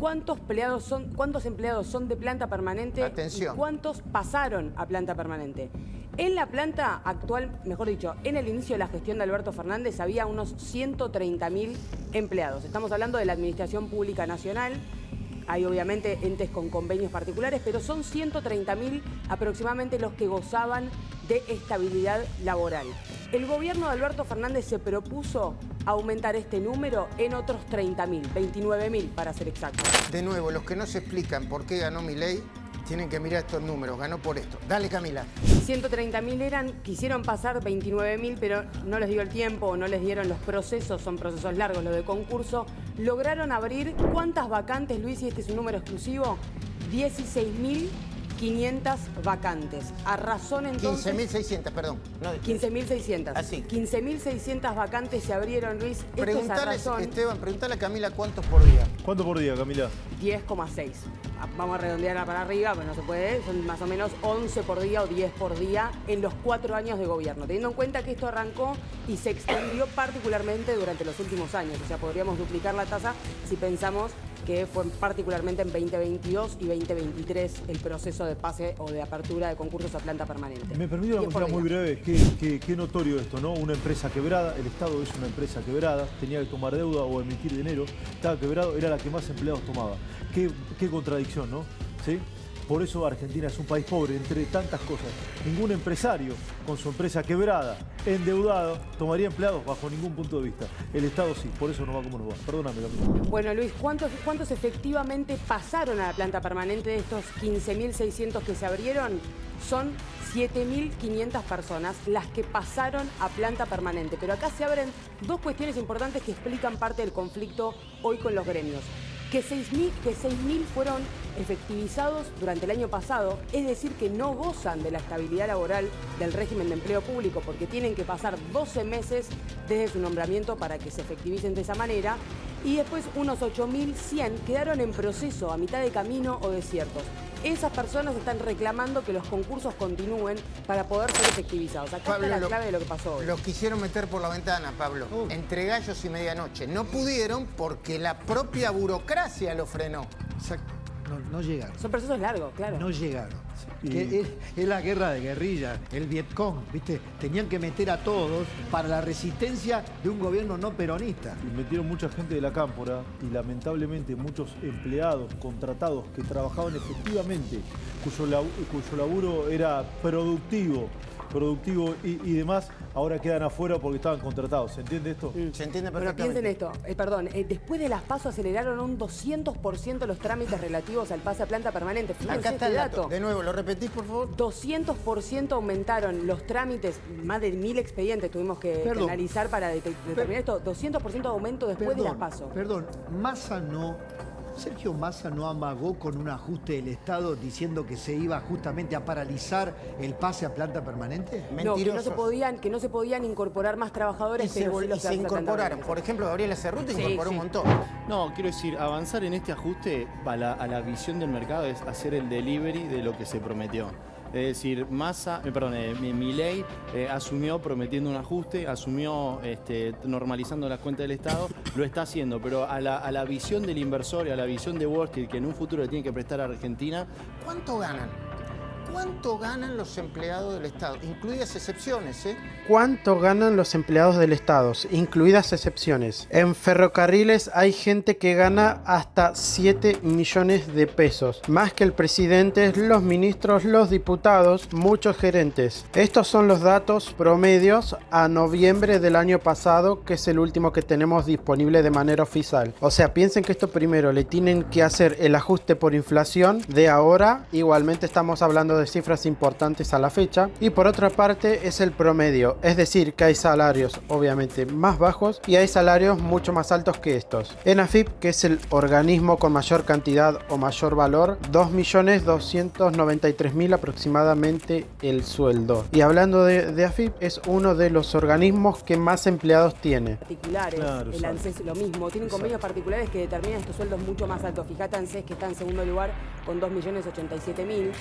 cuántos empleados son de planta permanente. Atención. Y cuántos pasaron a planta permanente. En la planta actual, mejor dicho, en el inicio de la gestión de Alberto Fernández había unos 130.000 empleados. Estamos hablando de la Administración Pública Nacional. Hay obviamente entes con convenios particulares, pero son 130.000 aproximadamente los que gozaban de estabilidad laboral. El gobierno de Alberto Fernández se propuso aumentar este número en otros 30.000, 29.000 para ser exactos. De nuevo, los que no se explican por qué ganó Milei, tienen que mirar estos números. Ganó por esto. Dale, Camila. 130.000 quisieron pasar 29.000, pero no les dio el tiempo o no les dieron los procesos, son procesos largos los de concurso. Lograron abrir, ¿cuántas vacantes, Luis? Y este es un número exclusivo, 16.500 vacantes. A razón entonces... 15.600, perdón. No, 15.600. Así. 15.600 vacantes se abrieron, Luis. Preguntale, Esteban, preguntale a Camila cuántos por día. ¿Cuánto por día, Camila? 10,6. Vamos a redondearla para arriba, pero no se puede. Son más o menos 11 por día o 10 por día en los 4 años de gobierno. Teniendo en cuenta que esto arrancó y se extendió particularmente durante los últimos años. O sea, podríamos duplicar la tasa si pensamos que fue particularmente en 2022 y 2023 el proceso de pase o de apertura de concursos a planta permanente. Me permite una cosa muy breve. Qué notorio esto, ¿no? Una empresa quebrada, el Estado es una empresa quebrada, tenía que tomar deuda o emitir dinero, estaba quebrado, era la que más empleados tomaba. Qué contradicción, ¿no? ¿Sí? Por eso Argentina es un país pobre, entre tantas cosas. Ningún empresario con su empresa quebrada, endeudado, tomaría empleados bajo ningún punto de vista. El Estado sí, por eso no va como nos va. Perdóname, Camila. Bueno, Luis, ¿cuántos efectivamente pasaron a la planta permanente de estos 15.600 que se abrieron? Son 7.500 personas las que pasaron a planta permanente. Pero acá se abren dos cuestiones importantes que explican parte del conflicto hoy con los gremios. Que 6.000 fueron efectivizados durante el año pasado, es decir, que no gozan de la estabilidad laboral del régimen de empleo público porque tienen que pasar 12 meses desde su nombramiento para que se efectivicen de esa manera, y después unos 8.100 quedaron en proceso, a mitad de camino o desiertos. Esas personas están reclamando que los concursos continúen para poder ser efectivizados. Acá Pablo, está la clave de lo que pasó hoy. Los quisieron meter por la ventana, Pablo, entre gallos y medianoche. No pudieron porque la propia burocracia lo frenó. Exacto. No llegaron. Son procesos largos, claro. No llegaron. Y... Es la guerra de guerrilla, el Vietcong, ¿viste? Tenían que meter a todos para la resistencia de un gobierno no peronista. Y metieron mucha gente de la cámpora y lamentablemente muchos empleados contratados que trabajaban efectivamente, cuyo laburo era productivo y demás, ahora quedan afuera porque estaban contratados. ¿Se entiende esto? Se entiende Pero perfectamente. piensen esto, después de las PASO aceleraron un 200% los trámites relativos al pase a planta permanente. Fíjense Acá está este el dato. De nuevo, ¿lo repetís, por favor? 200% aumentaron los trámites, más de 1.000 expedientes tuvimos que analizar para determinar esto. 200% de aumento después de las PASO. Perdón, Sergio Massa no amagó con un ajuste del Estado diciendo que se iba justamente a paralizar el pase a planta permanente. No, que no se podían incorporar más trabajadores, pero sí se incorporaron. Por ejemplo, Gabriela Cerruti incorporó un montón. No, quiero decir, avanzar en este ajuste a la visión del mercado es hacer el delivery de lo que se prometió. Es decir, Milei asumió prometiendo un ajuste, asumió normalizando las cuentas del Estado, lo está haciendo, pero a la visión del inversor y a la visión de Wall Street que en un futuro le tiene que prestar a Argentina. ¿Cuánto ganan? ¿Cuánto ganan los empleados del Estado? Incluidas excepciones, ¿eh? ¿Cuánto ganan los empleados del Estado? Incluidas excepciones. En ferrocarriles hay gente que gana hasta 7 millones de pesos. Más que el presidente, los ministros, los diputados, muchos gerentes. Estos son los datos promedios a noviembre del año pasado, que es el último que tenemos disponible de manera oficial. O sea, piensen que esto primero le tienen que hacer el ajuste por inflación de ahora. Igualmente estamos hablando de cifras importantes a la fecha, y por otra parte es el promedio, es decir que hay salarios obviamente más bajos y hay salarios mucho más altos que estos. En AFIP, que es el organismo con mayor cantidad o mayor valor, 2.293.000 aproximadamente el sueldo. Y hablando de AFIP, es uno de los organismos que más empleados tiene. Particulares, claro, el ANSES lo mismo, tienen convenios particulares que determinan estos sueldos mucho más altos. Fíjate, ANSES, que está en segundo lugar con 2.087.000,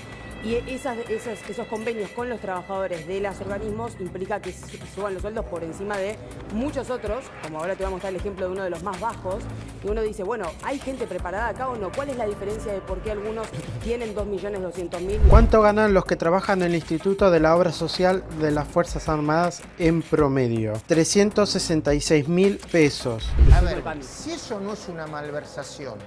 y esos convenios con los trabajadores de los organismos implica que suban los sueldos por encima de muchos otros, como ahora te voy a mostrar el ejemplo de uno de los más bajos, y uno dice, bueno, ¿hay gente preparada acá o no? ¿Cuál es la diferencia de por qué algunos tienen 2.200.000? ¿Cuánto ganan los que trabajan en el Instituto de la Obra Social de las Fuerzas Armadas en promedio? 366.000 pesos. A ver, si eso no es una malversación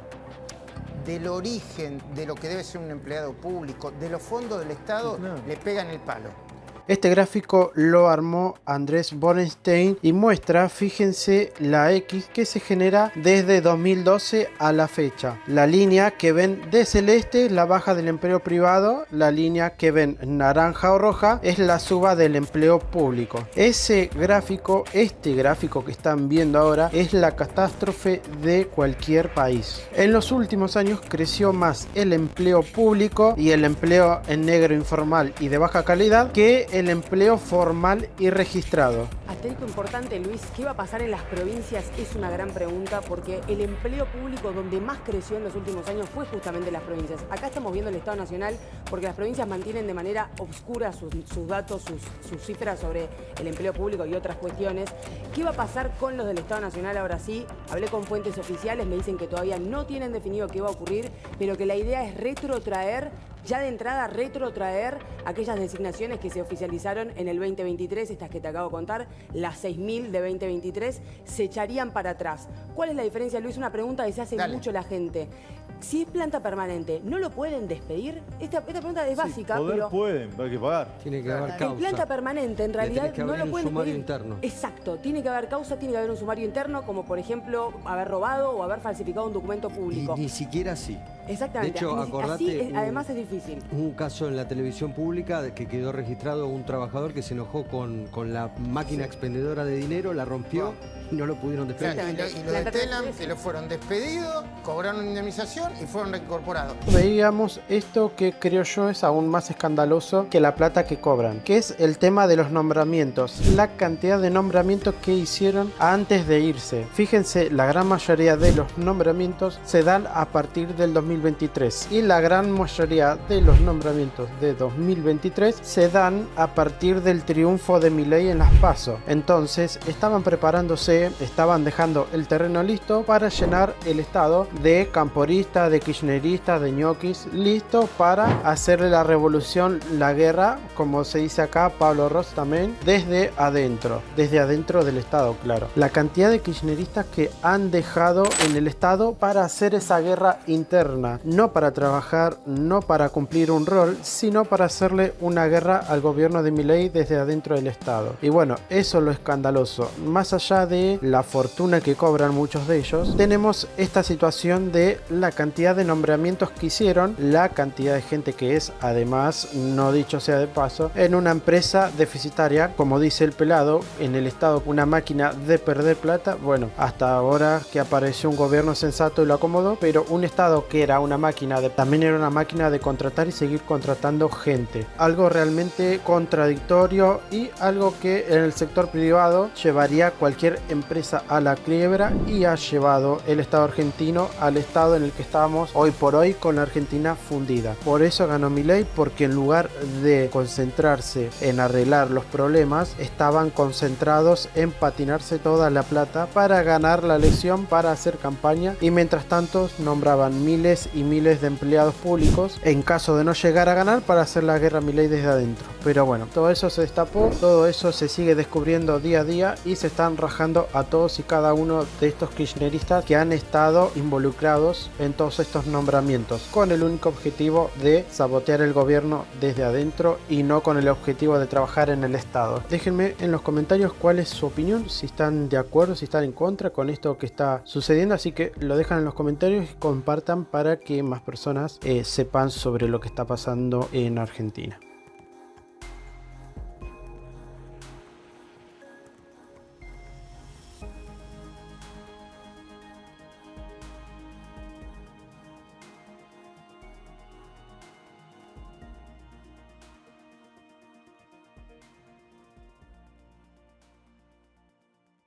del origen de lo que debe ser un empleado público, de los fondos del Estado, le pegan el palo. Este gráfico lo armó Andrés Borenstein y muestra, fíjense, la X que se genera desde 2012 a la fecha. La línea que ven de celeste es la baja del empleo privado, la línea que ven naranja o roja es la suba del empleo público. Este gráfico que están viendo ahora es la catástrofe de cualquier país. En los últimos años creció más el empleo público y el empleo en negro informal y de baja calidad que el empleo formal y registrado. Asterisco importante, Luis, ¿qué va a pasar en las provincias? Es una gran pregunta porque el empleo público donde más creció en los últimos años fue justamente en las provincias. Acá estamos viendo el Estado Nacional porque las provincias mantienen de manera obscura sus datos, sus cifras sobre el empleo público y otras cuestiones. ¿Qué va a pasar con los del Estado Nacional ahora sí? Hablé con fuentes oficiales, me dicen que todavía no tienen definido qué va a ocurrir, pero que la idea es retrotraer aquellas designaciones que se oficializaron en el 2023, estas que te acabo de contar, las 6.000 de 2023, se echarían para atrás. ¿Cuál es la diferencia, Luis? Una pregunta que se hace mucho la gente. Si es planta permanente, ¿no lo pueden despedir? Esta pregunta es básica, pero... pueden, hay que pagar. Tiene que haber causa. En planta permanente, en realidad, no lo pueden sumario despedir. interno. Exacto, tiene que haber causa, tiene que haber un sumario interno, como por ejemplo, haber robado o haber falsificado un documento público. Y ni siquiera así. Exactamente. De hecho, acordate, además es difícil. Un caso en la televisión pública de que quedó registrado un trabajador que se enojó con la máquina expendedora de dinero, la rompió y no lo pudieron despedir. Claro, y lo de Telam, que lo fueron despedidos, cobraron una indemnización y fueron reincorporados. Veíamos esto que creo yo es aún más escandaloso que la plata que cobran, que es el tema de los nombramientos, la cantidad de nombramientos que hicieron antes de irse. Fíjense, la gran mayoría de los nombramientos se dan a partir del 2023 y la gran mayoría de los nombramientos de 2023 se dan a partir del triunfo de Milei en las PASO. Entonces estaban preparándose, estaban dejando el terreno listo para llenar el estado de camporistas, de kirchneristas, de ñoquis, listo para hacerle la revolución, la guerra, como se dice acá, Pablo Ross también, desde adentro del estado, claro. La cantidad de kirchneristas que han dejado en el estado para hacer esa guerra interna, no para trabajar, no para cumplir un rol, sino para hacerle una guerra al gobierno de Milei desde adentro del estado. Y bueno, eso es lo escandaloso. Más allá de la fortuna que cobran muchos de ellos, tenemos esta situación de la cantidad de nombramientos que hicieron, la cantidad de gente que es, además, no dicho sea de paso, en una empresa deficitaria, como dice el pelado, en el estado una máquina de perder plata. Bueno, hasta ahora que apareció un gobierno sensato y lo acomodó, pero un estado que era una máquina también era una máquina de contratar y seguir contratando gente. Algo realmente contradictorio y algo que en el sector privado llevaría cualquier empresa a la quiebra y ha llevado el Estado argentino al estado en el que estamos hoy por hoy, con la Argentina fundida. Por eso ganó Milei, porque en lugar de concentrarse en arreglar los problemas, estaban concentrados en patinarse toda la plata para ganar la elección, para hacer campaña, y mientras tanto nombraban miles y miles de empleados públicos en caso de no llegar a ganar para hacer la guerra a Milei desde adentro. Pero bueno, todo eso se destapó, todo eso se sigue descubriendo día a día y se están rajando a todos y cada uno de estos kirchneristas que han estado involucrados en todos estos nombramientos, con el único objetivo de sabotear el gobierno desde adentro y no con el objetivo de trabajar en el Estado. Déjenme en los comentarios cuál es su opinión, si están de acuerdo, si están en contra con esto que está sucediendo, así que lo dejan en los comentarios y compartan para que más personas sepan sobre lo que está pasando en Argentina.